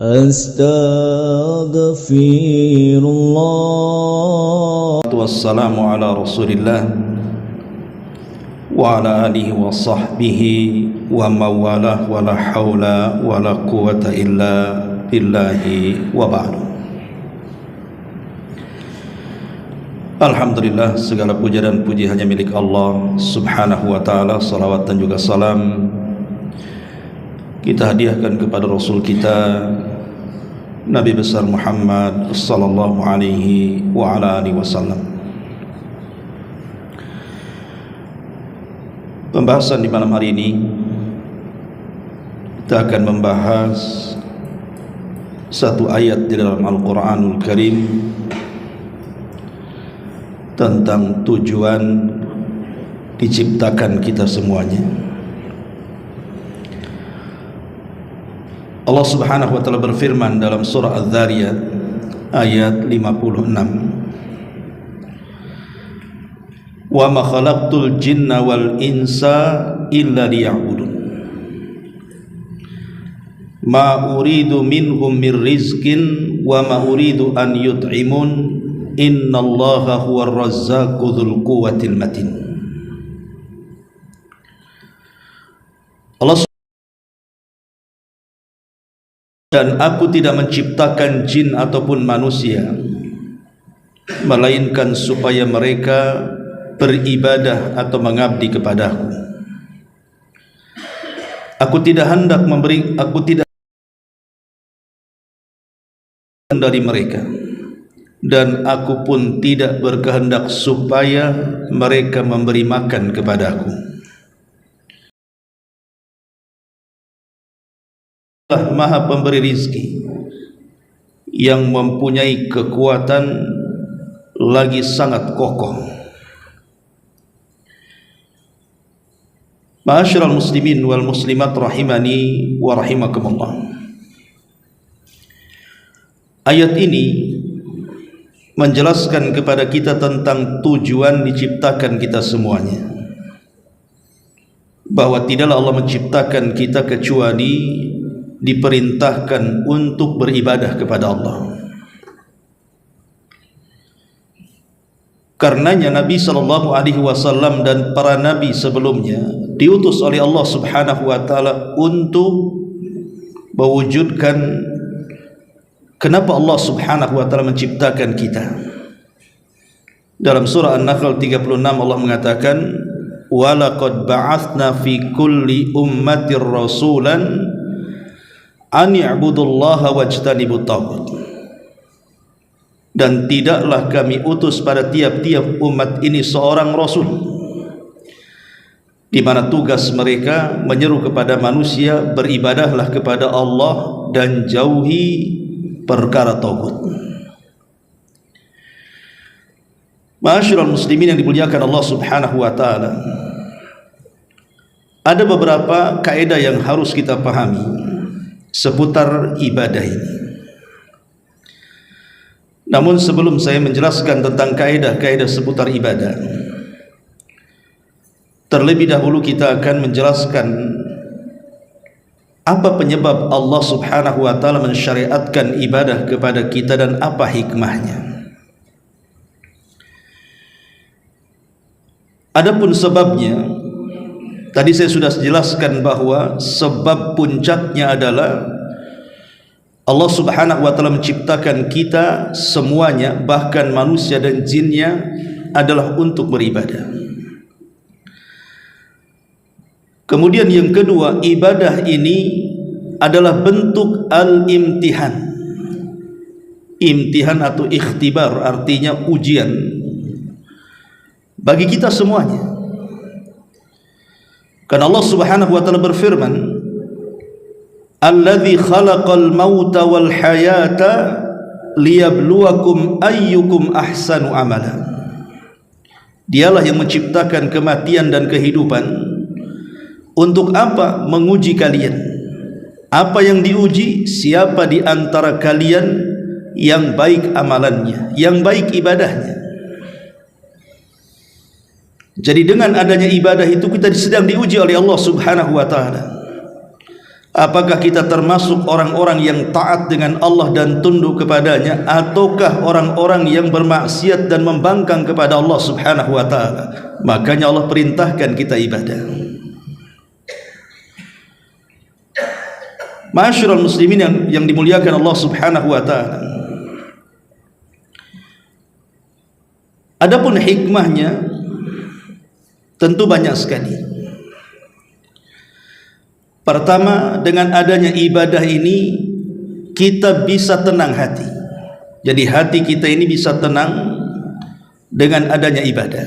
Astaghfirullah. Wassalamu ala Rasulillah wa ala alihi wa sahbihi wa mawalah wa la hawla wa la quwata illa billahi wa ba'du. Alhamdulillah, segala puja dan puji hanya milik Allah subhanahu wa ta'ala. Salawat dan juga salam kita hadiahkan kepada Rasul kita Nabi besar Muhammad sallallahu alaihi wa ala alihi wasallam. Pembahasan di malam hari ini kita akan membahas satu ayat di dalam Al-Quranul Karim tentang tujuan diciptakan kita semuanya. Allah subhanahu wa ta'ala berfirman dalam surah Adz-Dzariyat ayat 56, wa ma khalaqtul jinna wal insa illa liya'budun ma uridu minhum mir rizqin wa ma uridu an yut'imun innallaha huwar razzaqu dzul quwwatil matin. Allah, dan aku tidak menciptakan jin ataupun manusia melainkan supaya mereka beribadah atau mengabdi kepadaku. Aku tidak dari mereka, dan aku pun tidak berkehendak supaya mereka memberi makan kepadaku. Maha pemberi rizki yang mempunyai kekuatan lagi sangat kokoh. Ma'asyiral muslimin wal muslimat rahimani wa rahimakumullah. Ayat ini menjelaskan kepada kita tentang tujuan diciptakan kita semuanya, bahwa tidaklah Allah menciptakan kita kecuali diperintahkan untuk beribadah kepada Allah. Karenanya Nabi sallallahu alaihi wasallam dan para nabi sebelumnya diutus oleh Allah subhanahu wa ta'ala untuk mewujudkan kenapa Allah subhanahu wa ta'ala menciptakan kita. Dalam surah An-Nahl 36 Allah mengatakan, wa laqad ba'atsna fi kulli ummatir rasulan an ya'budullaha wajtanibut taghut. Dan tidaklah kami utus pada tiap-tiap umat ini seorang rasul, di mana tugas mereka menyeru kepada manusia beribadahlah kepada Allah dan jauhi perkara taghut. Ma'asyiral muslimin yang dimuliakan Allah subhanahu wa ta'ala, ada beberapa kaidah yang harus kita pahami seputar ibadah ini. Namun sebelum saya menjelaskan tentang kaidah-kaidah seputar ibadah, terlebih dahulu kita akan menjelaskan apa penyebab Allah subhanahu wa ta'ala mensyariatkan ibadah kepada kita dan apa hikmahnya. Adapun sebabnya, tadi saya sudah jelaskan bahwa sebab puncaknya adalah Allah subhanahu wa ta'ala menciptakan kita semuanya, bahkan manusia dan jinnya, adalah untuk beribadah. Kemudian yang kedua, ibadah ini adalah bentuk al-imtihan. Imtihan atau ikhtibar artinya ujian bagi kita semuanya. Karena Allah subhanahu wa ta'ala berfirman, alladzi khalaqal mauta wal hayata liyabluwakum ayyukum ahsanu amala. Dialah yang menciptakan kematian dan kehidupan. Untuk apa? Menguji kalian. Apa yang diuji? Siapa di antara kalian yang baik amalannya, yang baik ibadahnya. Jadi dengan adanya ibadah itu kita sedang diuji oleh Allah subhanahu wa ta'ala. Apakah kita termasuk orang-orang yang taat dengan Allah dan tunduk kepadanya, ataukah orang-orang yang bermaksiat dan membangkang kepada Allah Subhanahu wa ta'ala? Makanya Allah perintahkan kita ibadah. Ma'asyiral muslimin yang dimuliakan Allah Subhanahu wa ta'ala, adapun hikmahnya tentu banyak sekali. Pertama, dengan adanya ibadah ini kita bisa tenang hati. Jadi hati kita ini bisa tenang dengan adanya ibadah.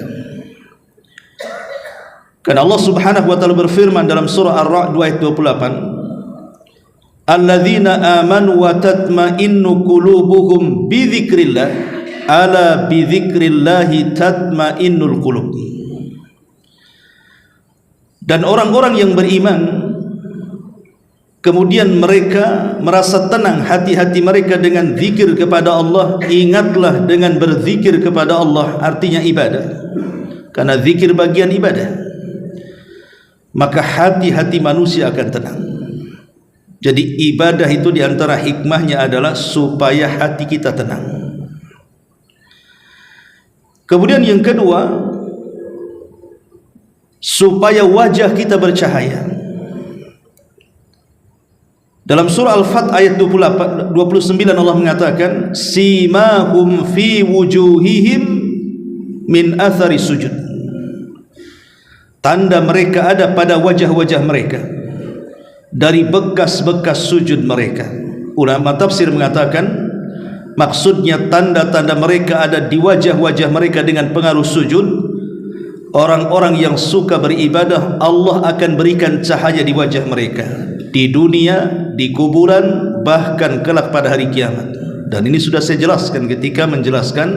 Karena Allah Subhanahu wa ta'ala berfirman dalam surah Ar-Ra'd ayat 28, alladzina amanu wa tatma'innu qulubuhum bi dzikrillah, ala bi dzikrillahi tatma'innul qulub. Dan orang-orang yang beriman kemudian mereka merasa tenang hati-hati mereka dengan zikir kepada Allah. Ingatlah dengan berzikir kepada Allah, artinya ibadah. Karena zikir bagian ibadah, maka hati-hati manusia akan tenang. Jadi ibadah itu diantara hikmahnya adalah supaya hati kita tenang. Kemudian yang kedua, supaya wajah kita bercahaya. Dalam surah Al-Fat ayat 29 Allah mengatakan, simahum fi wujuhihim min athari sujud. Tanda mereka ada pada wajah-wajah mereka dari bekas-bekas sujud mereka. Ulama tafsir mengatakan maksudnya tanda-tanda mereka ada di wajah-wajah mereka dengan pengaruh sujud. Orang-orang yang suka beribadah, Allah akan berikan cahaya di wajah mereka di dunia, di kuburan, bahkan kelak pada hari kiamat. Dan ini sudah saya jelaskan ketika menjelaskan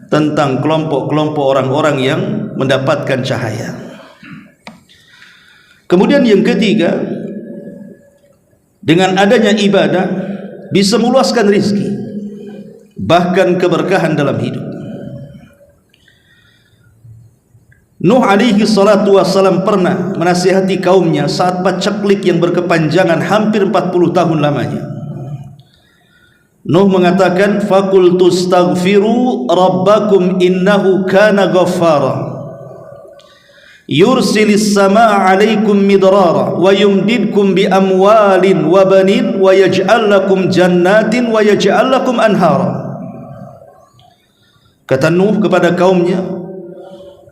tentang kelompok-kelompok orang-orang yang mendapatkan cahaya. Kemudian yang ketiga, dengan adanya ibadah bisa meluaskan rizki, bahkan keberkahan dalam hidup. Nuh alaihi salatu wassalam pernah menasihati kaumnya saat pacaklik yang berkepanjangan hampir 40 tahun lamanya. Nuh mengatakan, faqultu astaghfiru rabbakum innahu kana ghaffara yursilis samaa alaikum midrara wa yumdidkum bi amwalin wa banin wa yaj'al lakum jannatin wa yaj'al lakum anhara. Kata Nuh kepada kaumnya,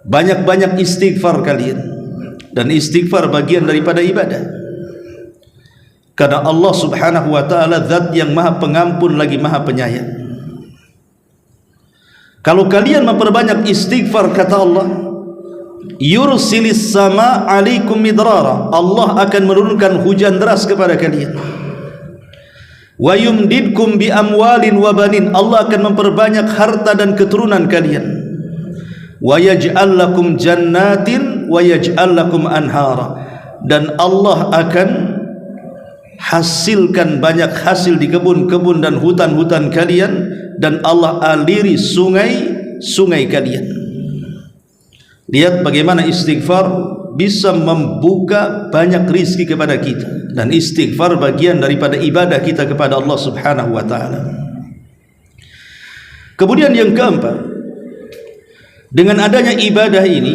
banyak-banyak istighfar kalian, dan istighfar bagian daripada ibadah. Karena Allah Subhanahu wa ta'ala zat yang maha pengampun lagi maha penyayang. Kalau kalian memperbanyak istighfar, kata Allah, yursilis sama alaikum midrara, Allah akan menurunkan hujan deras kepada kalian. Wa yumdidkum bi amwalin wa banin, Allah akan memperbanyak harta dan keturunan kalian. Wa yaj'al lakum jannatin wa yaj'al lakum anhara, dan Allah akan hasilkan banyak hasil di kebun-kebun dan hutan-hutan kalian, dan Allah aliri sungai-sungai kalian. Lihat bagaimana istighfar bisa membuka banyak rizki kepada kita, dan istighfar bagian daripada ibadah kita kepada Allah Subhanahu wa ta'ala. Kemudian yang keempat, dengan adanya ibadah ini,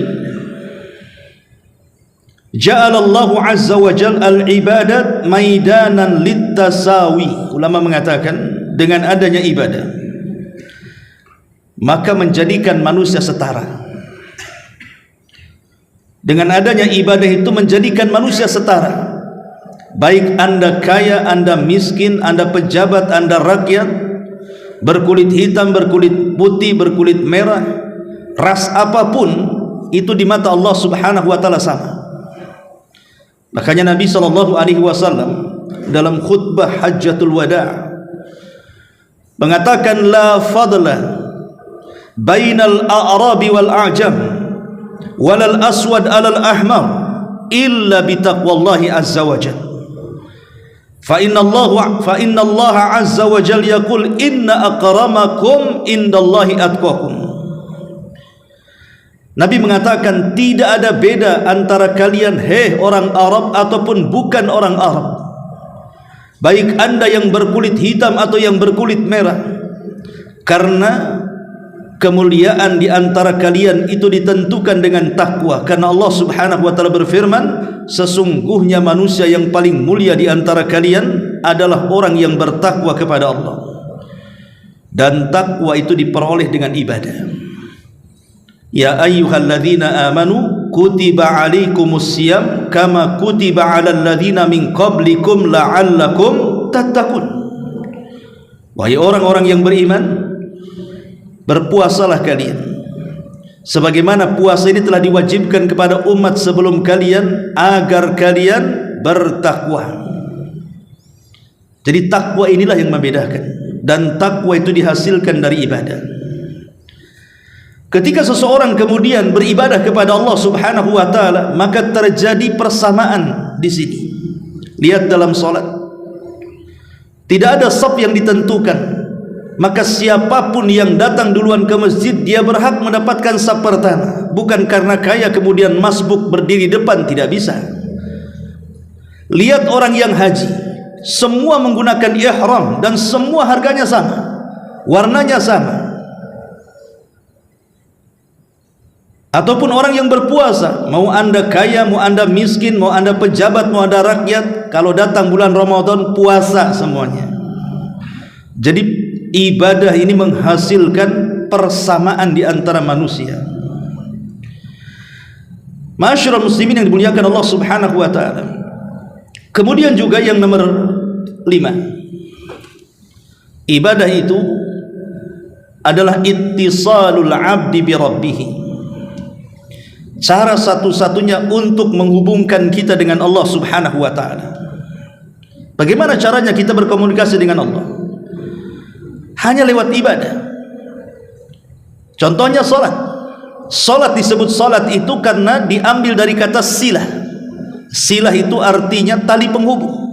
ja'alallahu azza wa jal al-ibadat maidanan littasawi. Ulama mengatakan dengan adanya ibadah maka menjadikan manusia setara. Dengan adanya ibadah itu menjadikan manusia setara. Baik anda kaya, anda miskin, anda pejabat, anda rakyat, berkulit hitam, berkulit putih, berkulit merah, ras apapun, itu di mata Allah Subhanahu wa ta'ala sama. Makanya Nabi SAW dalam khutbah Hajjatul Wada' mengatakan, la fadla bainal a'rabi wal a'jam walal aswad alal ahmar illa bitaqwallahi azza wa jal. Fa inna Allah azza wa jal yaqul inna akramakum indallahi atqakum. Nabi mengatakan tidak ada beda antara kalian, hei orang Arab ataupun bukan orang Arab, baik anda yang berkulit hitam atau yang berkulit merah, karena kemuliaan di antara kalian itu ditentukan dengan takwa. Karena Allah Subhanahu wa taala berfirman, sesungguhnya manusia yang paling mulia di antara kalian adalah orang yang bertakwa kepada Allah. Dan takwa itu diperoleh dengan ibadah. Ya ayyuhalladzina amanu kutiba alaikumusiyam kama kutiba alal ladzina min qablikum la'allakum tattaqun. Wahai orang-orang yang beriman, berpuasalah kalian sebagaimana puasa ini telah diwajibkan kepada umat sebelum kalian agar kalian bertakwa. Jadi takwa inilah yang membedakan, dan takwa itu dihasilkan dari ibadah. Ketika seseorang kemudian beribadah kepada Allah Subhanahu wa taala, maka terjadi persamaan di sini. Lihat dalam salat, tidak ada shaf yang ditentukan, maka siapapun yang datang duluan ke masjid dia berhak mendapatkan shaf pertama. Bukan karena kaya kemudian masbuk berdiri depan, tidak bisa. Lihat orang yang haji, semua menggunakan ihram dan semua harganya sama, warnanya sama. Ataupun orang yang berpuasa, mau anda kaya, mau anda miskin, mau anda pejabat, mau anda rakyat, kalau datang bulan Ramadan puasa semuanya. Jadi ibadah ini menghasilkan persamaan di antara manusia. Ma'asyiral muslimin yang dimuliakan Allah Subhanahu wa taala. Kemudian juga yang nomor 5, ibadah itu adalah ittisalul abdi bi rabbih. Cara satu-satunya untuk menghubungkan kita dengan Allah Subhanahu wa taala. Bagaimana caranya kita berkomunikasi dengan Allah? Hanya lewat ibadah. Contohnya salat. Salat disebut salat itu karena diambil dari kata silah. Silah itu artinya tali penghubung.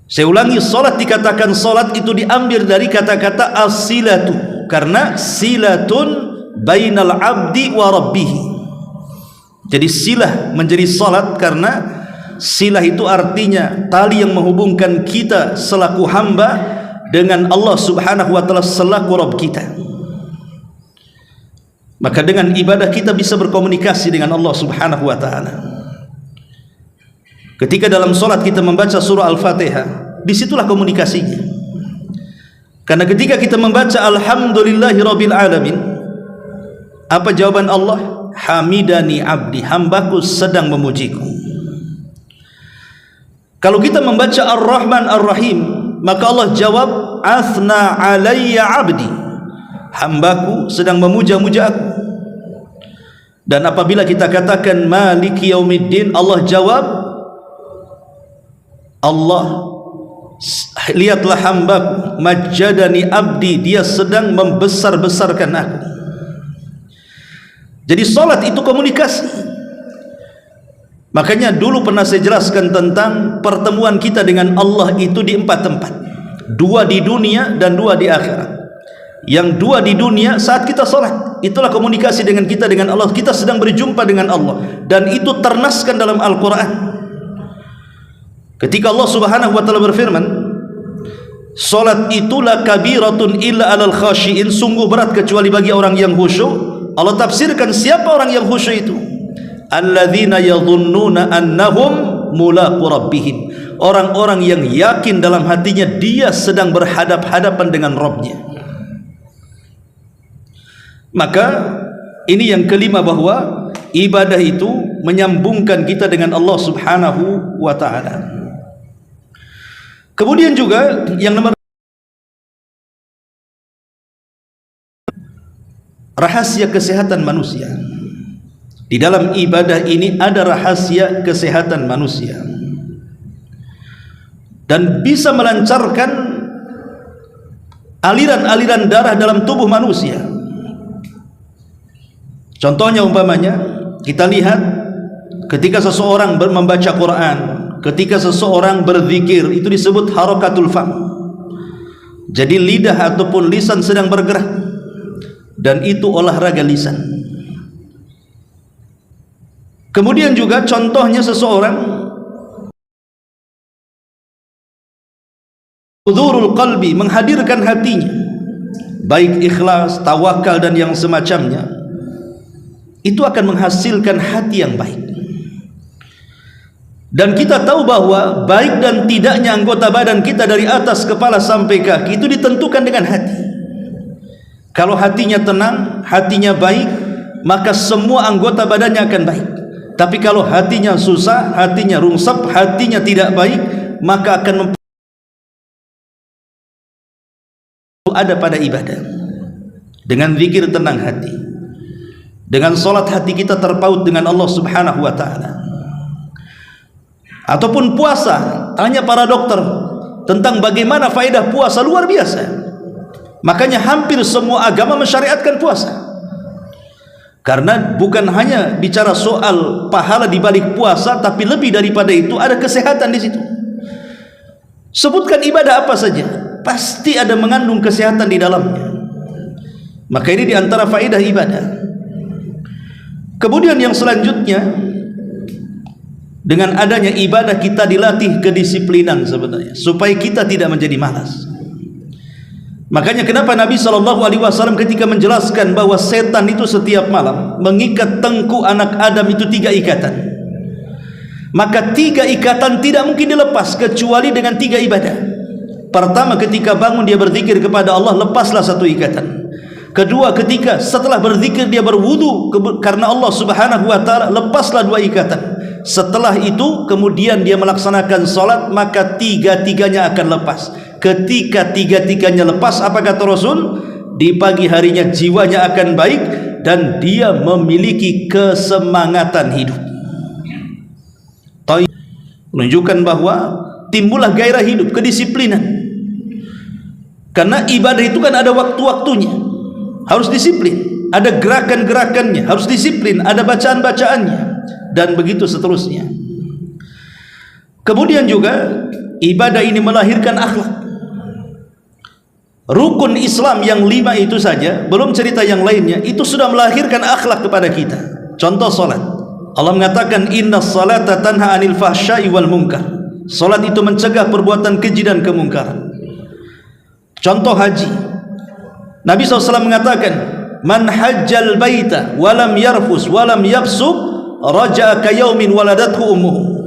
Saya ulangi, salat dikatakan salat itu diambil dari kata-kata as-silatu, karena silatun bainal abdi wa rabbih. Jadi silah menjadi salat karena silah itu artinya tali yang menghubungkan kita selaku hamba dengan Allah Subhanahu wa taala selaku Rabb kita. Maka dengan ibadah kita bisa berkomunikasi dengan Allah Subhanahu wa taala. Ketika dalam salat kita membaca surah Al-Fatihah, disitulah komunikasinya. Karena ketika kita membaca alhamdulillahirabbil alamin, apa jawaban Allah? Hamidani abdi, hambaku sedang memujiku. Kalau kita membaca Ar-Rahman Ar-Rahim, maka Allah jawab asna alayya abdi, hambaku sedang memuja-muja aku. Dan apabila kita katakan maliki yaumiddin, Allah jawab, Allah lihatlah hambaku majjadani abdi, dia sedang membesar-besarkan aku. Jadi salat itu komunikasi. Makanya dulu pernah saya jelaskan tentang pertemuan kita dengan Allah itu di 4 tempat. 2 di dunia dan 2 di akhirat. Yang 2 di dunia saat kita salat, itulah komunikasi dengan kita dengan Allah. Kita sedang berjumpa dengan Allah, dan itu ternaskan dalam Al-Quran. Ketika Allah Subhanahu wa taala berfirman, salat itulah kabiratun illa alal khashiin, sungguh berat kecuali bagi orang yang khusyuk. Allah tafsirkan siapa orang yang khusyuk itu? Alladzina yadhunnuna annahum mulaqu rabbihim, orang-orang yang yakin dalam hatinya dia sedang berhadap-hadapan dengan Rabbnya. Maka ini yang kelima, bahwa ibadah itu menyambungkan kita dengan Allah Subhanahu wa taala. Kemudian juga yang nomor, rahasia kesehatan manusia. Di dalam ibadah ini ada rahasia kesehatan manusia, dan bisa melancarkan aliran-aliran darah dalam tubuh manusia. Contohnya umpamanya kita lihat ketika seseorang membaca Quran, ketika seseorang berzikir, itu disebut harakatul fam. Jadi lidah ataupun lisan sedang bergerak, dan itu olahraga lisan. Kemudian juga contohnya seseorang hudurul qalbi, menghadirkan hatinya, baik ikhlas, tawakal dan yang semacamnya, itu akan menghasilkan hati yang baik. Dan kita tahu bahwa baik dan tidaknya anggota badan kita dari atas kepala sampai kaki itu ditentukan dengan hati. Kalau hatinya tenang, hatinya baik, maka semua anggota badannya akan baik. Tapi kalau hatinya susah, hatinya rungsep, hatinya tidak baik, maka akan ada pada ibadah. Dengan zikir tenang hati, dengan solat hati kita terpaut dengan Allah Subhanahu wa ta'ala. Ataupun puasa, tanya para dokter tentang bagaimana faedah puasa, luar biasa. Makanya hampir semua agama mensyariatkan puasa, karena bukan hanya bicara soal pahala di balik puasa, tapi lebih daripada itu ada kesehatan di situ. Sebutkan ibadah apa saja, pasti ada mengandung kesehatan di dalamnya. Maka ini diantara faedah ibadah. Kemudian yang selanjutnya, dengan adanya ibadah kita dilatih kedisiplinan sebenarnya, supaya kita tidak menjadi malas. Makanya kenapa Nabi SAW ketika menjelaskan bahwa setan itu setiap malam mengikat tengkuk anak Adam itu 3 ikatan, maka 3 ikatan tidak mungkin dilepas kecuali dengan 3 ibadah. Pertama, ketika bangun dia berzikir kepada Allah, lepaslah 1 ikatan. Kedua, ketika setelah berzikir dia berwudu karena Allah Subhanahu wa ta'ala, lepaslah 2 ikatan. Setelah itu kemudian dia melaksanakan sholat, maka 3-tiganya akan lepas. Ketika 3-tiganya lepas, apa kata Rasul? Di pagi harinya jiwanya akan baik dan dia memiliki kesemangatan hidup. Menunjukkan bahwa timbullah gairah hidup, kedisiplinan. Karena ibadah itu kan ada waktu-waktunya, harus disiplin. Ada gerakan-gerakannya, harus disiplin. Ada bacaan-bacaannya, dan begitu seterusnya. Kemudian juga ibadah ini melahirkan akhlak. Rukun Islam yang 5 itu saja, belum cerita yang lainnya, itu sudah melahirkan akhlak kepada kita. Contoh salat, Allah mengatakan innas salata tanha anil fahsya'i wal munkar. Salat itu mencegah perbuatan keji dan kemungkaran. Contoh haji, Nabi SAW mengatakan man hajjal baita walam yarfus walam yafsuk raja'a ka yaumin waladathu ummuhu.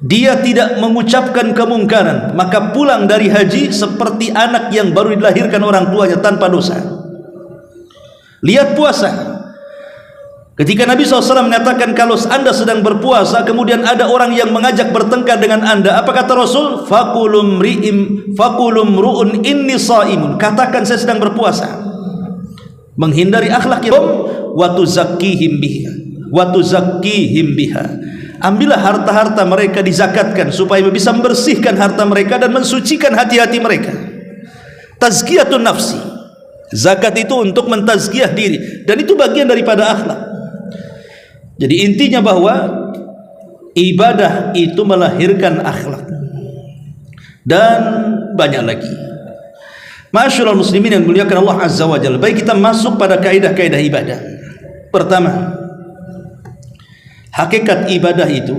Dia tidak mengucapkan kemungkaran, maka pulang dari haji seperti anak yang baru dilahirkan orang tuanya tanpa dosa. Lihat puasa, ketika Nabi SAW mengatakan kalau anda sedang berpuasa kemudian ada orang yang mengajak bertengkar dengan anda, apa kata Rasul? Fakulum ru'un inni sa'imun. Katakan saya sedang berpuasa. Menghindari akhlak yang wa tuzakkihim biha. Ambillah harta-harta mereka, dizakatkan supaya bisa membersihkan harta mereka dan mensucikan hati-hati mereka. Tazkiyatun nafsi. Zakat itu untuk mentazkiyah diri, dan itu bagian daripada akhlak. Jadi intinya bahwa ibadah itu melahirkan akhlak, dan banyak lagi. Ma'asyiral muslimin yang muliakan Allah Azza wa Jalla, baik kita masuk pada kaidah-kaidah ibadah. Pertama, hakikat ibadah itu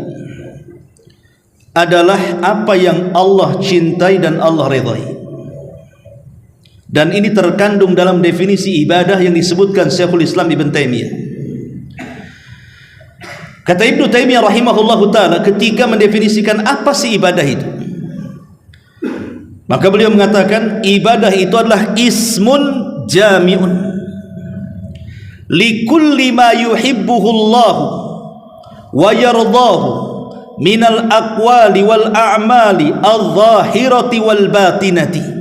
adalah apa yang Allah cintai dan Allah ridhai. Dan ini terkandung dalam definisi ibadah yang disebutkan Syekhul Islam Ibn Taimiyah. Kata Ibnu Taimiyah rahimahullahu ta'ala ketika mendefinisikan apa sih ibadah itu, maka beliau mengatakan ibadah itu adalah ismun jami'un likulli ma yuhibbuhu Allah wa yardahu minal aqwali wal a'mali adh-dhahirati wal batinati.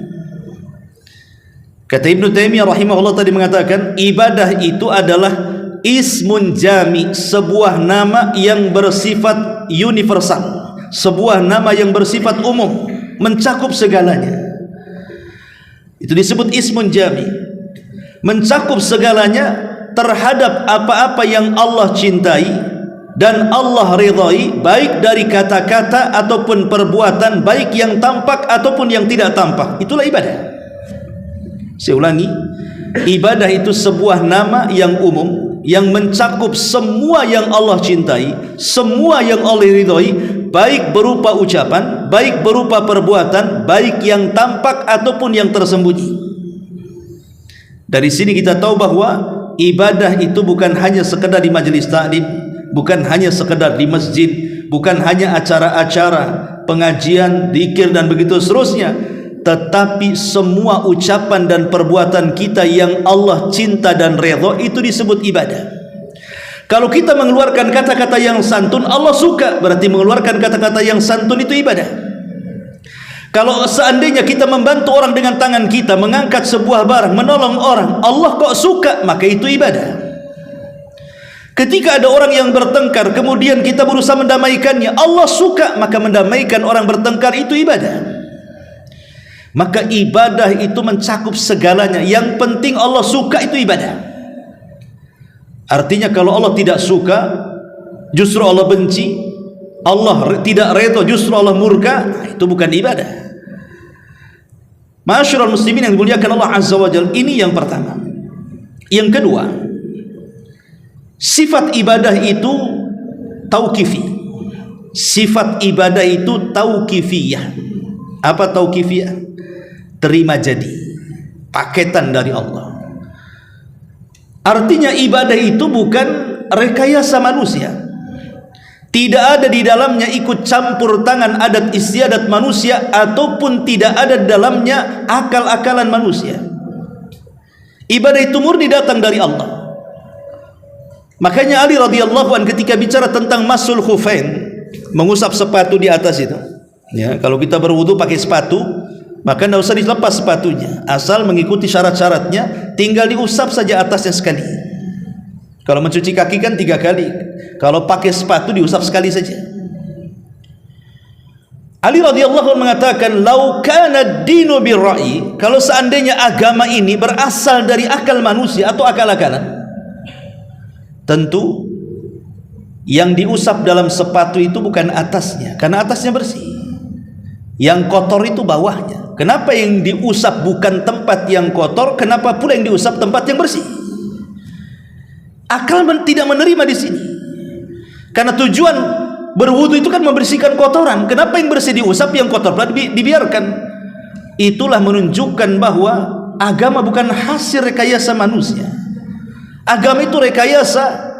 Kata Ibnu Taimiyah rahimahullah tadi mengatakan ibadah itu adalah ismun jami, sebuah nama yang bersifat universal, sebuah nama yang bersifat umum, mencakup segalanya. Itu disebut ismun jami, mencakup segalanya terhadap apa-apa yang Allah cintai dan Allah ridhai, baik dari kata-kata ataupun perbuatan, baik yang tampak ataupun yang tidak tampak. Itulah ibadah. Saya ulangi, ibadah itu sebuah nama yang umum yang mencakup semua yang Allah cintai, semua yang Allah ridhoi, baik berupa ucapan, baik berupa perbuatan, baik yang tampak ataupun yang tersembunyi. Dari sini kita tahu bahwa ibadah itu bukan hanya sekedar di majelis taklim, bukan hanya sekedar di masjid, bukan hanya acara-acara pengajian, zikir dan begitu seterusnya, tetapi semua ucapan dan perbuatan kita yang Allah cinta dan redha itu disebut ibadah. Kalau kita mengeluarkan kata-kata yang santun, Allah suka, berarti mengeluarkan kata-kata yang santun itu ibadah. Kalau seandainya kita membantu orang dengan tangan kita, mengangkat sebuah barang, menolong orang, Allah kok suka, maka itu ibadah. Ketika ada orang yang bertengkar, kemudian kita berusaha mendamaikannya, Allah suka, maka mendamaikan orang bertengkar itu ibadah. Maka ibadah itu mencakup segalanya. Yang penting Allah suka, itu ibadah. Artinya kalau Allah tidak suka, justru Allah benci, Allah tidak redha, justru Allah murka, itu bukan ibadah. Ma'asyiral muslimin yang dimuliakan Allah Azza wa Jalla, ini yang pertama. Yang kedua, sifat ibadah itu tauqifi. Sifat ibadah itu tauqifiyah. Apa tauqifiyah? Terima jadi, paketan dari Allah. Artinya ibadah itu bukan rekayasa manusia. Tidak ada di dalamnya ikut campur tangan adat istiadat manusia, ataupun tidak ada di dalamnya akal-akalan manusia. Ibadah itu murni datang dari Allah. Makanya Ali radhiyallahu anhu ketika bicara tentang masul khufain, mengusap sepatu di atas itu, ya, kalau kita berwudu pakai sepatu, maka tidak usah dilepas sepatunya, asal mengikuti syarat-syaratnya, tinggal diusap saja atasnya sekali. Kalau mencuci kaki kan 3 kali, kalau pakai sepatu diusap sekali saja. Ali radhiyallahu anhu mengatakan, "Lau kana ad-dinu bir-ra'yi," kalau seandainya agama ini berasal dari akal manusia atau akal-akalan, tentu yang diusap dalam sepatu itu bukan atasnya, karena atasnya bersih. Yang kotor itu bawahnya. Kenapa yang diusap bukan tempat yang kotor? Kenapa pula yang diusap tempat yang bersih? Akal tidak menerima di sini. Karena tujuan berwudu itu kan membersihkan kotoran. Kenapa yang bersih diusap, yang kotor pula dibiarkan? Itulah menunjukkan bahwa agama bukan hasil rekayasa manusia. Agama itu rekayasa.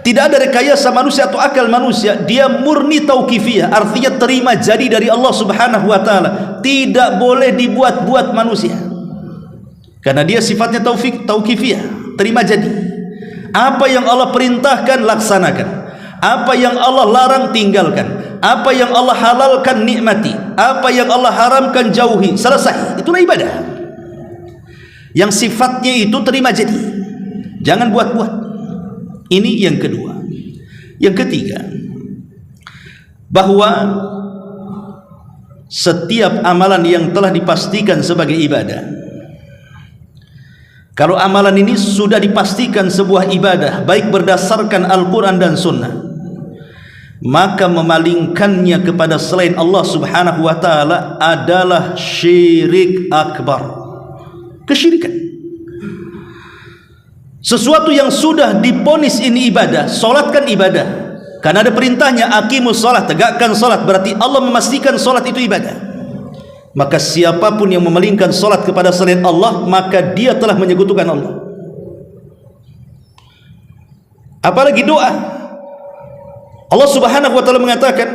Tidak ada rekayasa manusia atau akal manusia. Dia murni tauqifiyah, artinya terima jadi dari Allah Subhanahu wa taala. Tidak boleh dibuat-buat manusia. Karena dia sifatnya tauqifiyah, terima jadi. Apa yang Allah perintahkan laksanakan. Apa yang Allah larang tinggalkan. Apa yang Allah halalkan nikmati. Apa yang Allah haramkan jauhi. Selesai. Itulah ibadah. Yang sifatnya itu terima jadi. Jangan buat-buat. Ini yang kedua. Yang ketiga, bahwa setiap amalan yang telah dipastikan sebagai ibadah, kalau amalan ini sudah dipastikan sebuah ibadah, baik berdasarkan Al-Quran dan Sunnah, maka memalingkannya kepada selain Allah Subhanahu wa ta'ala adalah syirik akbar, kesyirikan. Sesuatu yang sudah diponis ini ibadah, solat kan ibadah, karena ada perintahnya aqimus solat, tegakkan solat, berarti Allah memastikan solat itu ibadah. Maka siapapun yang memalingkan solat kepada selain Allah, maka dia telah menyekutukan Allah. Apalagi doa, Allah Subhanahu wa ta'ala mengatakan,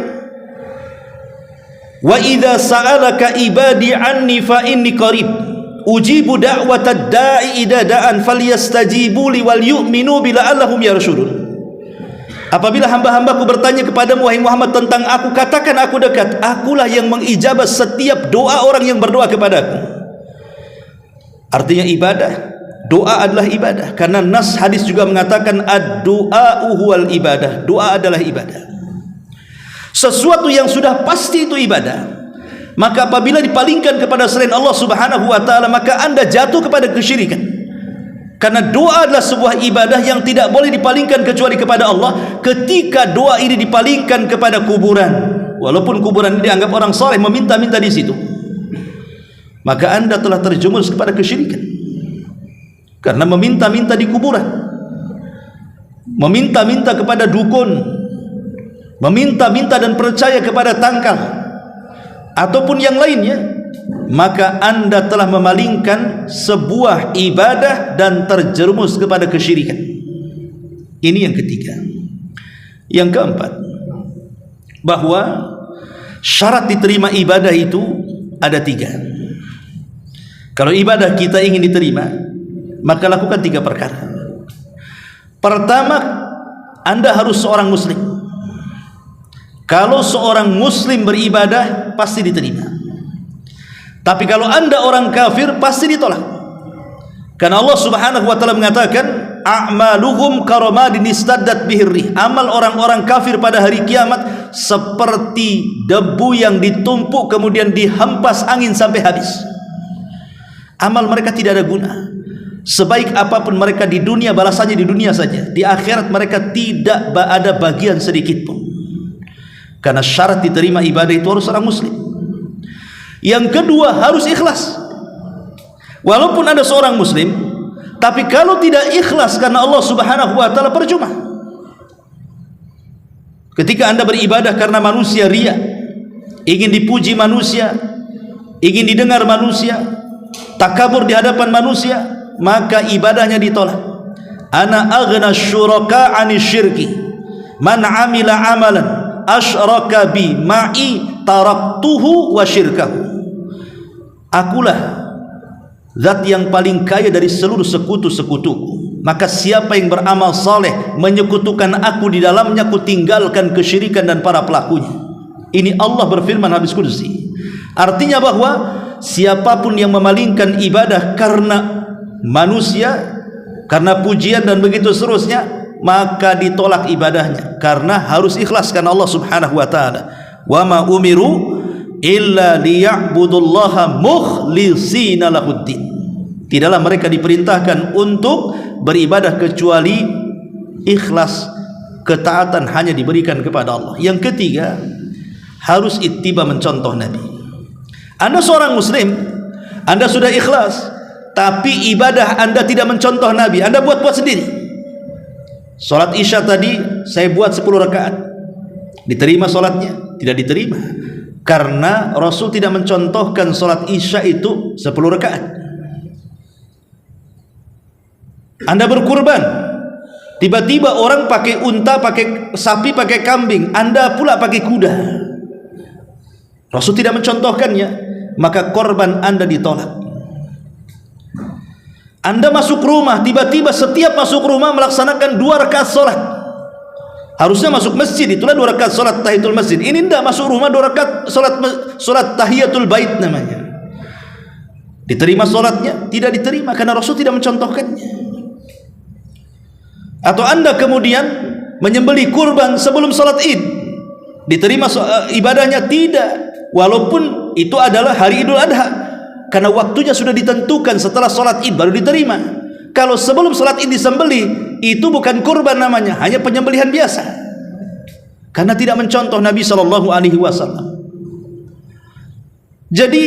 wa idza sa'alaka ibadi anni fa inni qarib ujibu da'watad da'i idza da'an falyastajibu li wal yu'minu bi la'allahum yarshudun. Apabila hamba-hambaku bertanya kepadamu wahai Muhammad tentang aku, katakan aku dekat. Akulah yang mengijabah setiap doa orang yang berdoa kepadaku. Artinya ibadah, doa adalah ibadah, karena nas hadis juga mengatakan ad-du'a huwal ibadah. Doa adalah ibadah. Sesuatu yang sudah pasti itu ibadah, maka apabila dipalingkan kepada selain Allah Subhanahu wa ta'ala, maka anda jatuh kepada kesyirikan. Karena doa adalah sebuah ibadah yang tidak boleh dipalingkan kecuali kepada Allah. Ketika doa ini dipalingkan kepada kuburan, walaupun kuburan ini dianggap orang saleh meminta-minta di situ, maka anda telah terjerumus kepada kesyirikan. Karena meminta-minta di kuburan. meminta-minta kepada dukun, meminta-minta dan percaya kepada tangkal ataupun yang lainnya, maka Anda telah memalingkan sebuah ibadah dan terjerumus kepada kesyirikan. Ini yang ketiga. Yang keempat, bahwa syarat diterima ibadah itu ada 3. Kalau ibadah kita ingin diterima, maka lakukan 3 perkara. Pertama, Anda harus seorang muslim. Kalau seorang muslim beribadah, pasti diterima. Tapi kalau Anda orang kafir, pasti ditolak. Karena Allah Subhanahu wa taala mengatakan, a'maluhum karamadin istaddat bihir rih. Amal orang-orang kafir pada hari kiamat seperti debu yang ditumpuk kemudian dihempas angin sampai habis. Amal mereka tidak ada guna. Sebaik apapun mereka di dunia, balasannya di dunia saja. Di akhirat mereka tidak ada bagian sedikit pun. Karena syarat diterima ibadah itu harus orang muslim. Yang kedua, harus ikhlas. Walaupun ada seorang muslim, tapi kalau tidak ikhlas karena Allah Subhanahu wa taala, percuma. Ketika Anda beribadah karena manusia riya, ingin dipuji manusia, ingin didengar manusia, takabur di hadapan manusia, maka ibadahnya ditolak. Ana aghna syuraka 'ani syirki man 'amila 'amalan asyraka bi ma'i taraktuhu wa syirkahu. Akulah zat yang paling kaya dari seluruh sekutu-sekutuku, maka siapa yang beramal saleh menyekutukan aku di dalamnya, aku tinggalkan kesyirikan dan para pelakunya. Ini Allah berfirman hadis qudsi. Artinya bahwa siapapun yang memalingkan ibadah karena manusia, karena pujian dan begitu seterusnya, maka ditolak ibadahnya, karena harus ikhlas karena Allah Subhanahu wa taala. Wa ma umiru illa liya'budullaha mukhlishina lahuddin. Tidaklah mereka diperintahkan untuk beribadah kecuali ikhlas, ketaatan hanya diberikan kepada Allah. Yang ketiga, harus ittiba, mencontoh Nabi. Anda seorang muslim, Anda sudah ikhlas, tapi ibadah Anda tidak mencontoh Nabi, Anda buat-buat sendiri. Salat Isya tadi saya buat 10 rakaat. Diterima salatnya? Tidak diterima. Karena Rasul tidak mencontohkan salat Isya itu 10 rakaat. Anda berkurban, tiba-tiba orang pakai unta, pakai sapi, pakai kambing, Anda pula pakai kuda. Rasul tidak mencontohkannya, maka korban Anda ditolak. Anda masuk rumah, tiba-tiba setiap masuk rumah melaksanakan 2 rakaat salat. Harusnya masuk masjid, itulah 2 rakaat salat tahiyatul masjid. Ini tidak masuk rumah, 2 rakaat salat tahiyatul bait namanya. Diterima salatnya? Tidak diterima, karena Rasul tidak mencontohkannya. Atau Anda kemudian menyembelih kurban sebelum salat Id, diterima ibadahnya? Tidak, walaupun itu adalah hari Idul Adha, karena waktunya sudah ditentukan setelah salat Id baru diterima. Kalau sebelum salat Id disembelih, itu bukan kurban namanya, hanya penyembelihan biasa, karena tidak mencontoh Nabi SAW. Jadi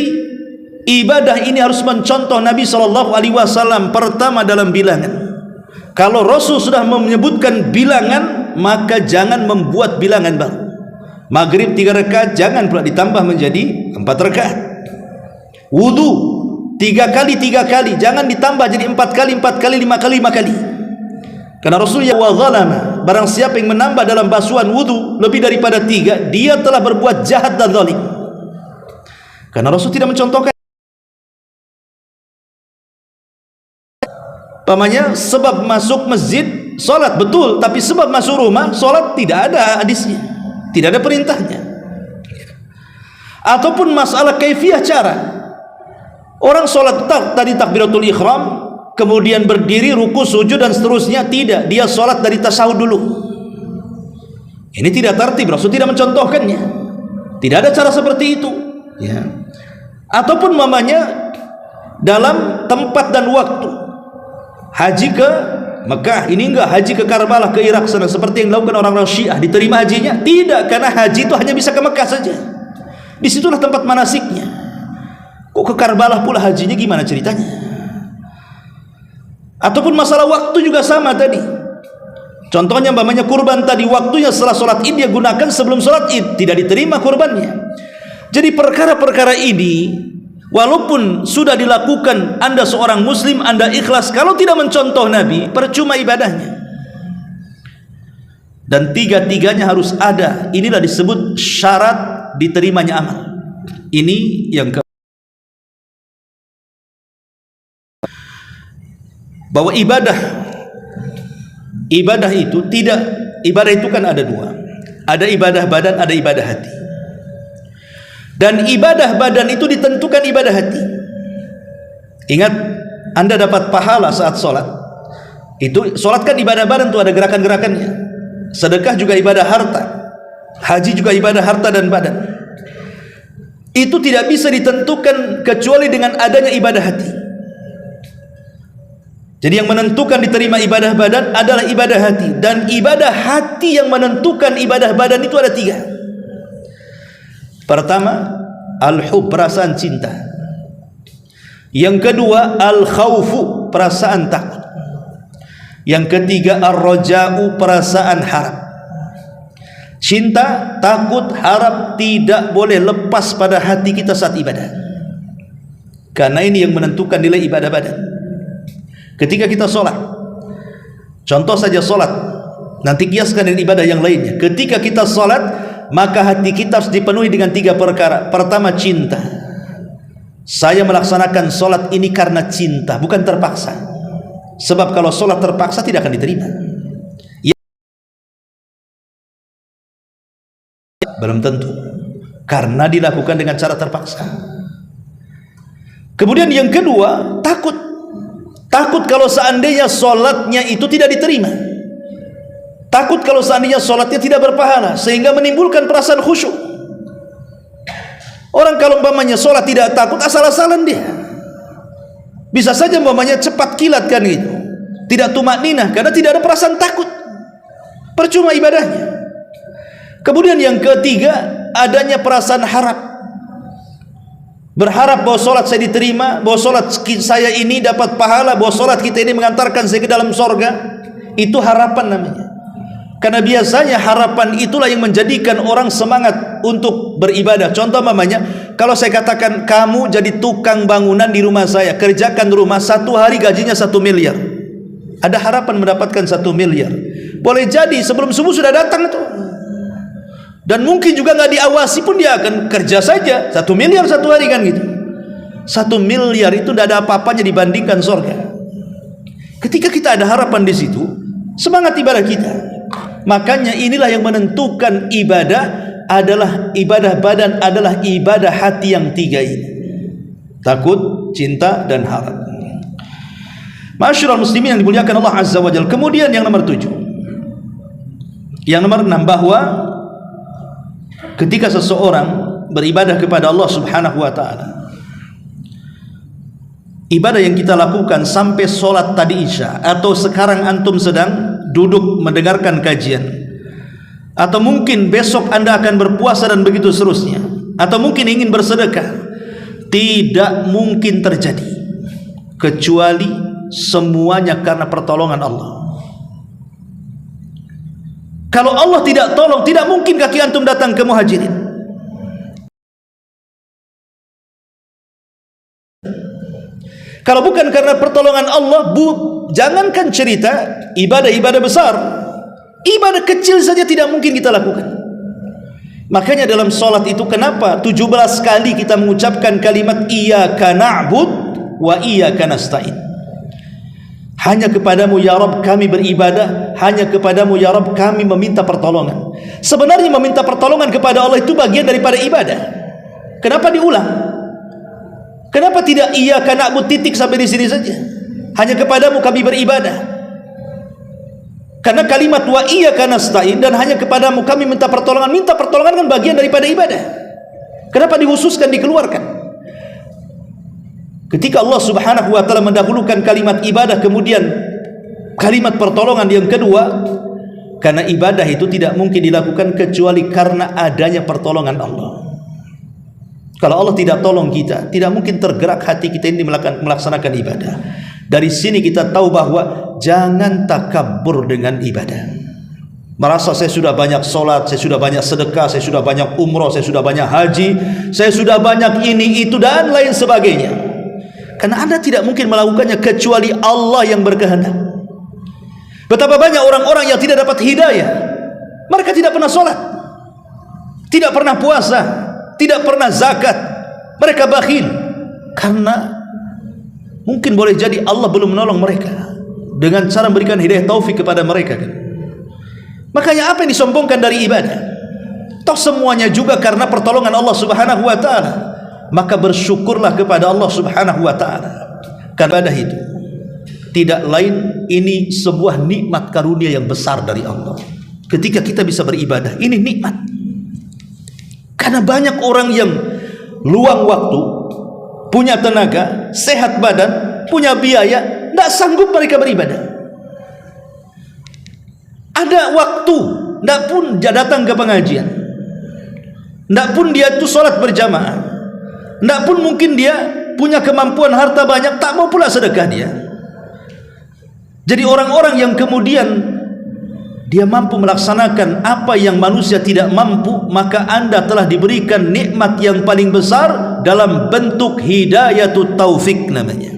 ibadah ini harus mencontoh Nabi SAW. Pertama, dalam bilangan. Kalau Rasul sudah menyebutkan bilangan, maka jangan membuat bilangan baru. Maghrib 3 rakaat jangan pula ditambah menjadi 4 rakaat. Wudu 3 kali 3 kali, jangan ditambah jadi 4 kali 4 kali 5 kali 5 kali. Karena Rasulullah wa zalama, barang siapa yang menambah dalam basuhan wudu lebih daripada 3, dia telah berbuat jahat dan zalim. Karena Rasul tidak mencontohkan. Pamannya sebab masuk masjid salat betul, tapi sebab masuk rumah salat tidak ada hadisnya, tidak ada perintahnya. Ataupun masalah kaifiah cara. Orang salat tadi takbiratul ihram, kemudian berdiri, ruku, sujud dan seterusnya, tidak, dia salat dari tasyahud dulu. Ini tidak tertib, Rasul tidak mencontohkannya. Tidak ada cara seperti itu, ya. Ataupun mamanya dalam tempat dan waktu. Haji ke Mekah, ini enggak haji ke Karbala, ke Irak sana, seperti yang dilakukan orang-orang Syiah. Diterima hajinya? Tidak, karena haji itu hanya bisa ke Mekah saja. Disitulah tempat manasiknya. Kok ke Karbala pula hajinya, gimana ceritanya? Ataupun masalah waktu juga sama tadi. Contohnya umpamanya kurban tadi, waktunya setelah sholat id dia gunakan sebelum sholat id, tidak diterima kurbannya. Jadi perkara-perkara ini walaupun sudah dilakukan, Anda seorang muslim, Anda ikhlas, kalau tidak mencontoh Nabi, percuma ibadahnya. Dan tiga-tiganya harus ada. Inilah disebut syarat diterimanya amal. Ini yang bahwa ibadah itu tidak, ibadah itu kan ada dua, ada ibadah badan, ada ibadah hati. Dan ibadah badan itu ditentukan ibadah hati. Ingat, Anda dapat pahala saat sholat. Itu sholat kan ibadah badan, itu ada gerakan-gerakannya. Sedekah juga ibadah harta, haji juga ibadah harta dan badan. Itu tidak bisa ditentukan kecuali dengan adanya ibadah hati. Jadi yang menentukan diterima ibadah badan adalah ibadah hati. Dan ibadah hati yang menentukan ibadah badan itu ada tiga. Pertama, al-hub, perasaan cinta. Yang kedua, al-khawfu, perasaan takut. Yang ketiga, ar-raja'u, perasaan harap. Cinta, takut, harap tidak boleh lepas pada hati kita saat ibadah. Karena ini yang menentukan nilai ibadah badan. Ketika kita sholat, contoh saja sholat, nanti kiaskan dengan ibadah yang lainnya. Ketika kita sholat, maka hati kita harus dipenuhi dengan tiga perkara. Pertama, cinta. Saya melaksanakan sholat ini karena cinta, bukan terpaksa. Sebab kalau sholat terpaksa tidak akan diterima. Belum tentu, karena dilakukan dengan cara terpaksa. Kemudian yang kedua, takut. Takut kalau seandainya sholatnya itu tidak diterima. Takut kalau seandainya sholatnya tidak berpahala, sehingga menimbulkan perasaan khusyuk. Orang kalau umpamanya sholat tidak takut, asal-asalan dia. Bisa saja umpamanya cepat kilat kan gitu. Tidak tumakninah karena tidak ada perasaan takut. Percuma ibadahnya. Kemudian yang ketiga, adanya perasaan harap. Berharap bahwa sholat saya diterima, bahwa sholat saya ini dapat pahala, bahwa sholat kita ini mengantarkan saya ke dalam sorga. Itu harapan namanya. Karena biasanya harapan itulah yang menjadikan orang semangat untuk beribadah. Contoh mamanya, kalau saya katakan kamu jadi tukang bangunan di rumah saya, kerjakan rumah, 1 hari gajinya 1 miliar. Ada harapan mendapatkan 1 miliar. Boleh jadi sebelum subuh sudah datang tuh. Dan mungkin juga nggak diawasi pun dia akan kerja saja 1 miliar 1 hari kan gitu. 1 miliar itu tidak ada apa-apanya dibandingkan surga. Ketika kita ada harapan di situ, semangat ibadah kita. Makanya inilah yang menentukan ibadah adalah ibadah badan, adalah ibadah hati yang tiga ini. Takut, cinta, dan harap. Ma'asyiral muslimin yang dimuliakan Allah Azza wa Jalla. Kemudian yang nomor 7. Yang nomor 6, bahwa ketika seseorang beribadah kepada Allah Subhanahu wa ta'ala, ibadah yang kita lakukan sampai sholat tadi isya, atau sekarang antum sedang duduk mendengarkan kajian, atau mungkin besok anda akan berpuasa dan begitu seterusnya, atau mungkin ingin bersedekah, tidak mungkin terjadi kecuali semuanya karena pertolongan Allah. Kalau Allah tidak tolong, tidak mungkin kaki antum datang ke Muhajirin. Kalau bukan karena pertolongan Allah, jangankan cerita ibadah-ibadah besar, ibadah kecil saja tidak mungkin kita lakukan. Makanya dalam sholat itu kenapa 17 kali kita mengucapkan kalimat iyyaka na'bud wa iyyaka nasta'in. Hanya kepadamu ya Rabb kami beribadah, hanya kepadamu ya Rabb kami meminta pertolongan. Sebenarnya meminta pertolongan kepada Allah itu bagian daripada ibadah. Kenapa diulang? Kenapa tidak iyyaka na'bud titik sampai di sini saja? Hanya kepadamu kami beribadah. Karena kalimat wa iyyaka nasta'in dan hanya kepadamu kami minta pertolongan. Minta pertolongan kan bagian daripada ibadah. Kenapa dikhususkan, dikeluarkan? Ketika Allah Subhanahu wa ta'ala mendahulukan kalimat ibadah, kemudian kalimat pertolongan yang kedua, karena ibadah itu tidak mungkin dilakukan kecuali karena adanya pertolongan Allah. Kalau Allah tidak tolong kita, tidak mungkin tergerak hati kita ini melaksanakan ibadah. Dari sini kita tahu bahwa jangan takabur dengan ibadah. merasa saya sudah banyak sholat, saya sudah banyak sedekah, saya sudah banyak umroh, saya sudah banyak haji, saya sudah banyak ini, itu, dan lain sebagainya. Karena Anda tidak mungkin melakukannya kecuali Allah yang berkehendak. Betapa banyak orang-orang yang tidak dapat hidayah. Mereka tidak pernah sholat, tidak pernah puasa, tidak pernah zakat. Mereka bakhil karena mungkin boleh jadi Allah belum menolong mereka dengan cara memberikan hidayah taufik kepada mereka kan? Makanya apa yang disombongkan dari ibadah? Toh semuanya juga karena pertolongan Allah Subhanahu wa taala. Maka bersyukurlah kepada Allah Subhanahu wa taala. Karena ibadah itu tidak lain, ini sebuah nikmat karunia yang besar dari Allah. Ketika kita bisa beribadah, ini nikmat. Karena banyak orang yang luang waktu, punya tenaga, sehat badan, punya biaya, tidak sanggup mereka beribadah. Ada waktu, tidak pun dia datang ke pengajian, tidak pun dia itu sholat berjamaah, tidak pun mungkin dia punya kemampuan harta banyak, tak mau pula sedekah dia. Jadi orang-orang yang kemudian dia mampu melaksanakan apa yang manusia tidak mampu, maka Anda telah diberikan nikmat yang paling besar dalam bentuk hidayatut taufik namanya.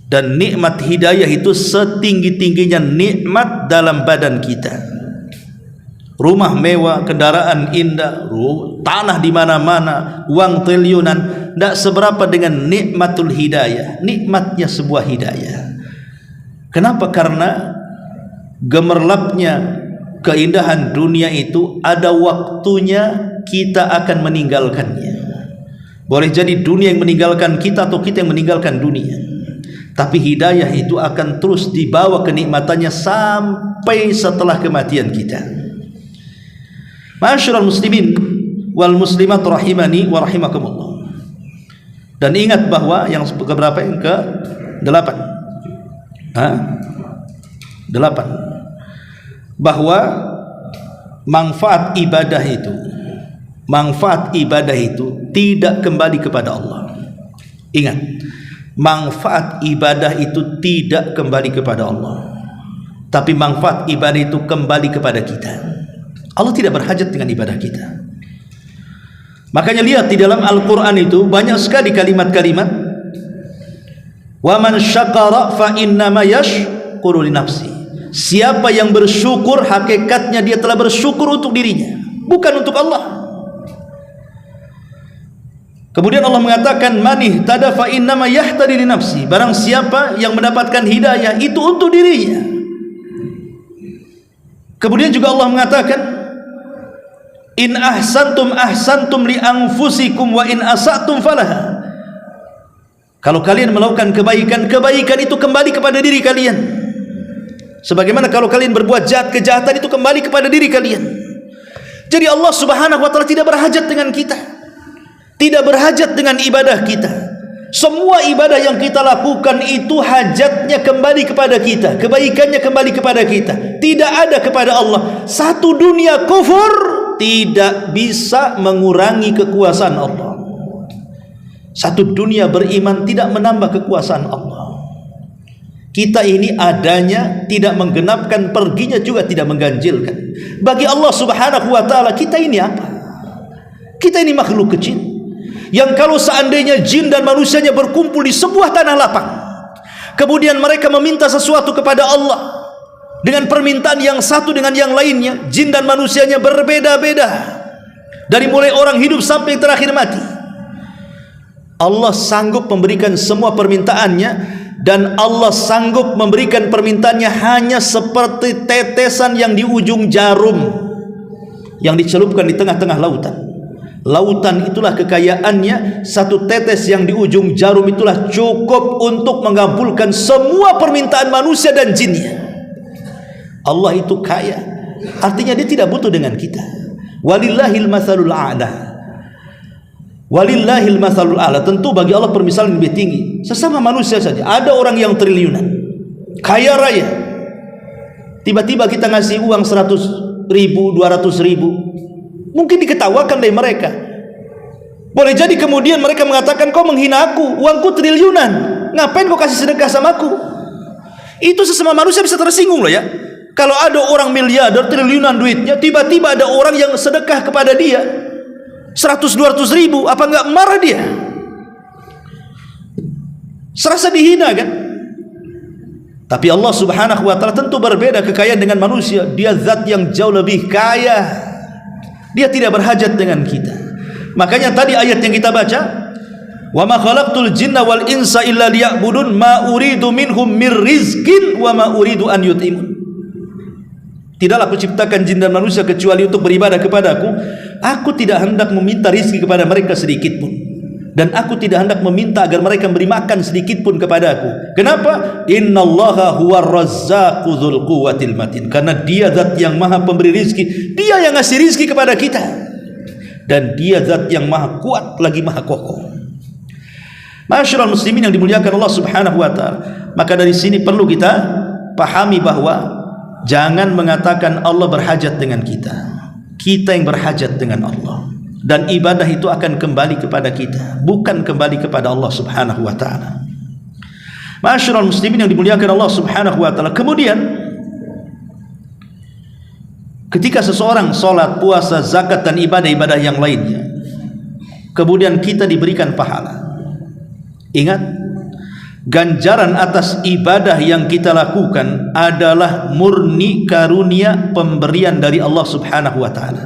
Dan nikmat hidayah itu setinggi-tingginya nikmat dalam badan kita. Rumah mewah, kendaraan indah, tanah di mana-mana, uang triliunan, tidak seberapa dengan nikmatul hidayah. Nikmatnya sebuah hidayah. Kenapa? Karena gemerlapnya keindahan dunia itu ada waktunya kita akan meninggalkannya. Boleh jadi dunia yang meninggalkan kita atau kita yang meninggalkan dunia. Tapi hidayah itu akan terus dibawa kenikmatannya sampai setelah kematian kita. Ma'asyiral muslimin wal muslimat rahimani wa rahimakumullah. Dan ingat bahwa yang keberapa, yang ke-8. 8. Bahwa manfaat ibadah itu tidak kembali kepada Allah. Ingat, manfaat ibadah itu tidak kembali kepada Allah, tapi manfaat ibadah itu kembali kepada kita. Allah tidak berhajat dengan ibadah kita. Makanya lihat di dalam Al-Quran itu banyak sekali kalimat-kalimat, wa man syakara fa innama yashkuru li nafsi. Siapa yang bersyukur, hakikatnya dia telah bersyukur untuk dirinya, bukan untuk Allah. Kemudian Allah mengatakan, man ihtada fa innama yahtadi li nafsi. Barang siapa yang mendapatkan hidayah itu untuk dirinya. Kemudian juga Allah mengatakan, in ahsantum ahsantum li anfusikum wa in asatum falaha. Kalau kalian melakukan kebaikan, kebaikan itu kembali kepada diri kalian. Sebagaimana kalau kalian berbuat jahat, kejahatan itu kembali kepada diri kalian. Jadi Allah Subhanahu wa taala tidak berhajat dengan kita, tidak berhajat dengan ibadah kita. Semua ibadah yang kita lakukan itu hajatnya kembali kepada kita, kebaikannya kembali kepada kita, tidak ada kepada Allah. Satu dunia kufur tidak bisa mengurangi kekuasaan Allah. Satu dunia beriman tidak menambah kekuasaan Allah. Kita ini adanya tidak menggenapkan, perginya juga tidak mengganjilkan. Bagi Allah Subhanahu wa taala kita ini apa? Kita ini makhluk kecil yang kalau seandainya jin dan manusianya berkumpul di sebuah tanah lapang, kemudian mereka meminta sesuatu kepada Allah dengan permintaan yang satu dengan yang lainnya, jin dan manusianya berbeda-beda, dari mulai orang hidup sampai yang terakhir mati, Allah sanggup memberikan semua permintaannya. Dan Allah sanggup memberikan permintaannya hanya seperti tetesan yang di ujung jarum yang dicelupkan di tengah-tengah lautan. Lautan itulah kekayaannya. Satu tetes yang di ujung jarum itulah cukup untuk mengabulkan semua permintaan manusia dan jinnya. Allah itu kaya, artinya dia tidak butuh dengan kita. Walillahil matsalul a'la. Walillahil matsalul a'la. Tentu bagi Allah permisalan lebih tinggi. Sesama manusia saja ada orang yang triliunan, kaya raya, tiba-tiba kita ngasih uang 100.000, 200.000, mungkin diketawakan oleh mereka. Boleh jadi kemudian mereka mengatakan, kau menghina aku, uangku triliunan, ngapain kau kasih sedekah sama aku? Itu sesama manusia bisa tersinggung loh ya. Kalau ada orang miliarder, triliunan duitnya, tiba-tiba ada orang yang sedekah kepada dia 100-200 ribu, apa enggak marah dia? Serasa dihina kan? Tapi Allah subhanahu wa ta'ala tentu berbeda kekayaan dengan manusia. Dia zat yang jauh lebih kaya. Dia tidak berhajat dengan kita. Makanya tadi ayat yang kita baca, wa ma khalaqtul jinna wal insa illa liya'budun ma uridu minhum mir rizqin wa ma uridu an yut'imun. Tidaklah aku ciptakan jin dan manusia kecuali untuk beribadah kepadaku. Aku tidak hendak meminta rizki kepada mereka sedikit pun, dan aku tidak hendak meminta agar mereka beri makan sedikit pun kepadaku. Kenapa? Innallaha huwar razzaqu dzul quwwatil matin. Karena dia zat yang maha pemberi rizki. Dia yang ngasih rizki kepada kita, dan dia zat yang maha kuat lagi maha kokoh. Ma'asyiral muslimin yang dimuliakan Allah subhanahu wa ta'ala, maka dari sini perlu kita pahami bahwa jangan mengatakan Allah berhajat dengan kita. Kita yang berhajat dengan Allah, dan ibadah itu akan kembali kepada kita, bukan kembali kepada Allah subhanahu wa ta'ala. Ma'asyiral muslimin yang dimuliakan Allah subhanahu wa ta'ala, kemudian ketika seseorang sholat, puasa, zakat dan ibadah-ibadah yang lainnya, kemudian kita diberikan pahala, ingat, ganjaran atas ibadah yang kita lakukan adalah murni karunia pemberian dari Allah subhanahu wa ta'ala.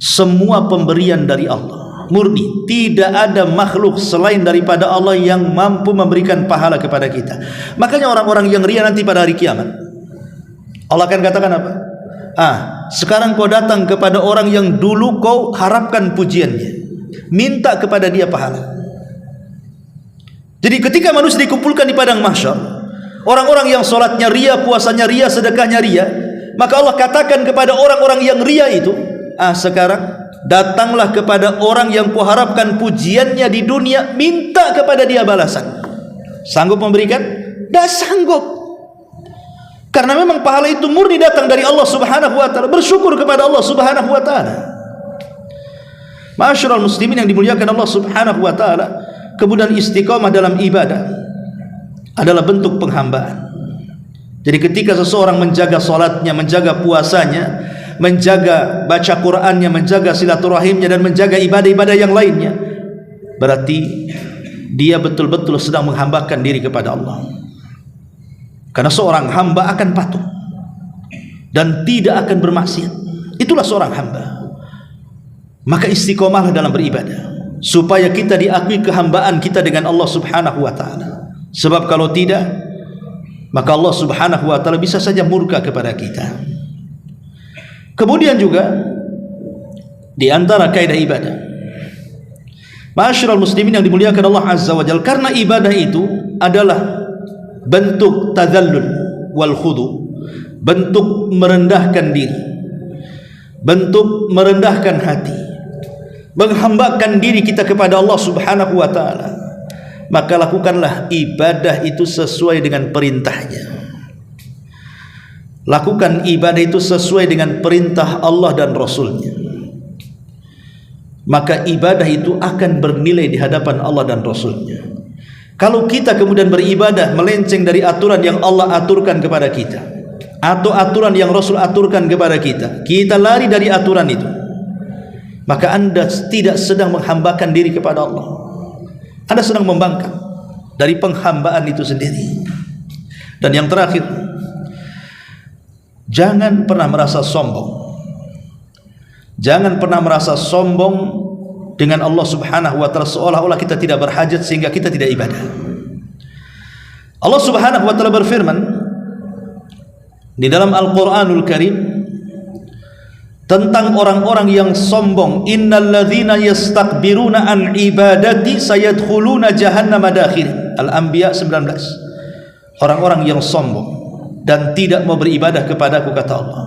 Semua pemberian dari Allah murni. Tidak ada makhluk selain daripada Allah yang mampu memberikan pahala kepada kita. Makanya orang-orang yang ria nanti pada hari kiamat, Allah akan katakan apa? Sekarang kau datang kepada orang yang dulu kau harapkan pujiannya, minta kepada dia pahala. Jadi ketika manusia dikumpulkan di padang mahsyar, orang-orang yang sholatnya ria, puasanya ria, sedekahnya ria, maka Allah katakan kepada orang-orang yang ria itu, sekarang datanglah kepada orang yang kuharapkan pujiannya di dunia, minta kepada dia balasan. Sanggup memberikan? Tidak sanggup. Karena memang pahala itu murni datang dari Allah subhanahu wa ta'ala. Bersyukur kepada Allah subhanahu wa ta'ala. Ma'asyiral muslimin yang dimuliakan Allah subhanahu wa ta'ala, kemudian istiqamah dalam ibadah adalah bentuk penghambaan. Jadi ketika seseorang menjaga salatnya, menjaga puasanya, menjaga baca Qur'annya, menjaga silaturahimnya, dan menjaga ibadah-ibadah yang lainnya, berarti dia betul-betul sedang menghambakan diri kepada Allah. Karena seorang hamba akan patuh dan tidak akan bermaksiat. Itulah seorang hamba. Maka istiqomahlah dalam beribadah, supaya kita diakui kehambaan kita dengan Allah subhanahu wa ta'ala. Sebab kalau tidak, maka Allah subhanahu wa ta'ala bisa saja murka kepada kita. Kemudian juga di antara kaidah ibadah, ma'asyiral muslimin yang dimuliakan Allah azza wa jalla, karena ibadah itu adalah bentuk tadzallul wal khudu, bentuk merendahkan diri, bentuk merendahkan hati, menghambakan diri kita kepada Allah subhanahu wa ta'ala, maka lakukanlah ibadah itu sesuai dengan perintahnya. Lakukan ibadah itu sesuai dengan perintah Allah dan Rasulnya, maka ibadah itu akan bernilai di hadapan Allah dan Rasulnya. Kalau kita kemudian beribadah melenceng dari aturan yang Allah aturkan kepada kita, atau aturan yang Rasul aturkan kepada kita, kita lari dari aturan itu, maka Anda tidak sedang menghambakan diri kepada Allah. Anda sedang membangkang dari penghambaan itu sendiri. Dan yang terakhir, jangan pernah merasa sombong. Jangan pernah merasa sombong dengan Allah subhanahu wa ta'ala, seolah-olah kita tidak berhajat sehingga kita tidak ibadah. Allah subhanahu wa ta'ala berfirman di dalam Al-Quranul Karim tentang orang-orang yang sombong, innalladzina yastakbiruna an ibadati sayadkhuluna jahannama dakhirin. Al-Anbiya 19. Orang-orang yang sombong dan tidak mau beribadah kepadaku, kata Allah,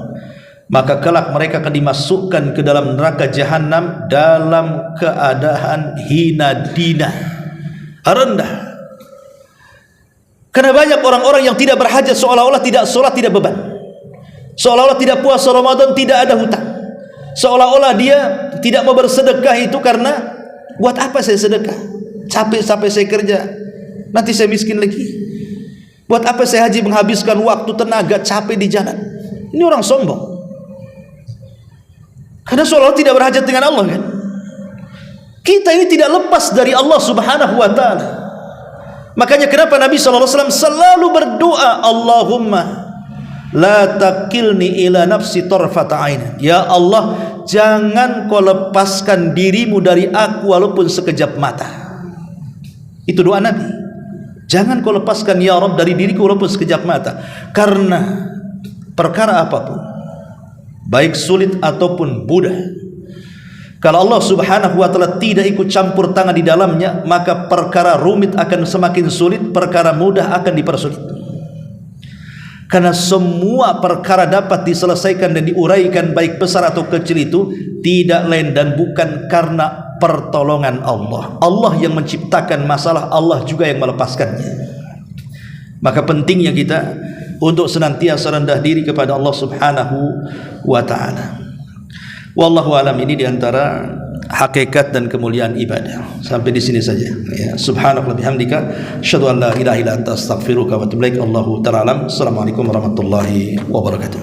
maka kelak mereka akan dimasukkan ke dalam neraka jahanam dalam keadaan hina dina, rendah. Karena banyak orang-orang yang tidak berhajat, seolah-olah tidak sholat tidak beban, seolah-olah tidak puasa Ramadan tidak ada hutang, seolah-olah dia tidak mau bersedekah itu karena buat apa saya sedekah, capek-capek saya kerja, nanti saya miskin lagi. Buat apa saya haji menghabiskan waktu, tenaga, capek di jalan? Ini orang sombong. Karena seolah tidak berhajat dengan Allah kan? Kita ini tidak lepas dari Allah Subhanahu wa taala. Makanya kenapa Nabi SAW selalu berdoa, Allahumma la takilni ila nafsi tarfata ain. Ya Allah, jangan kau lepaskan dirimu dari aku walaupun sekejap mata. Itu doa Nabi. Jangan kau lepaskan ya Rabb dari diriku walaupun sekejap mata. Karena perkara apapun, baik sulit ataupun mudah, kalau Allah Subhanahu wa taala tidak ikut campur tangan di dalamnya, maka perkara rumit akan semakin sulit, perkara mudah akan dipersulit. Karena semua perkara dapat diselesaikan dan diuraikan, baik besar atau kecil, itu tidak lain dan bukan karena pertolongan Allah. Allah yang menciptakan masalah, Allah juga yang melepaskannya. Maka pentingnya kita untuk senantiasa rendah diri kepada Allah Subhanahu wa taala. Wallahu alam, ini diantara hakikat dan kemuliaan ibadah. Sampai di sini saja. Ya, subhanallah bihamdika, asyhadu an la ilaha illa anta, astaghfiruka wa atubu ilaik. Allahu ta'ala alam. Assalamualaikum warahmatullahi wabarakatuh.